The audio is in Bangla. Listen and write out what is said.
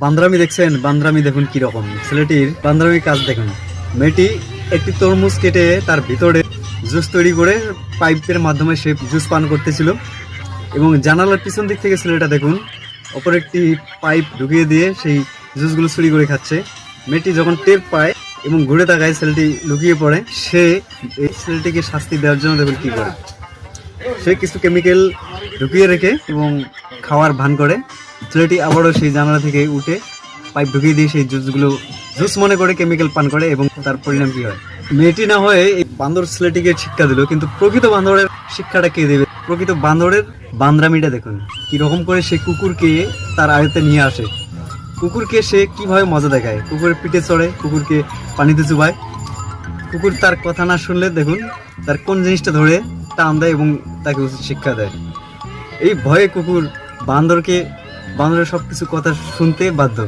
বান্দরামি দেখছেন? বান্দরামি দেখুন কি রকম, ছেলেটির বান্দরামি কাজ দেখুন। মেয়েটি একটি তরমুজ কেটে তার ভিতরে জুস তৈরি করে পাইপের মাধ্যমে সে জুস পান করতেছিল এবং জানালার পিছন দিক থেকে ছেলেটা দেখুন অপর একটি পাইপ ঢুকিয়ে দিয়ে সেই জুসগুলো চুরি করে খাচ্ছে। মেয়েটি যখন টের পায় এবং ঘুরে তাকায়, ছেলেটি লুকিয়ে পড়ে। সে এই ছেলেটিকে শাস্তি দেওয়ার জন্য দেখুন কি করে, সে কিছু কেমিক্যাল ঢুকিয়ে রেখে এবং খাওয়ার ভান করে। ছেলেটি আবারও সেই জানালা থেকে উঠে পাইপ ঢুকিয়ে দিয়ে সেই জুস মনে করে কেমিক্যাল পান করে এবং তার পরিণাম কি হয়? মেয়েটি না হয়ে এই বান্দর ছেলেটিকে শিক্ষা দিল, কিন্তু প্রকৃত বান্দরের শিক্ষাটা কে দেবে? প্রকৃত বান্দরের বান্দরামিটা দেখুন কিরকম করে সে কুকুরকে তার আয়ত্তে নিয়ে আসে। কুকুরকে সে কিভাবে মজা দেখায়, কুকুরের পিঠে চড়ে, কুকুরকে পানিতে চুবায়। কুকুর তার কথা না শুনলে দেখুন তার কোন জিনিসটা ধরে টান দেয় এবং তাকে উচিত শিক্ষা দেয়। এই ভয়ে কুকুর বান্দরের সবকিছু কথা শুনতে বাধ্য।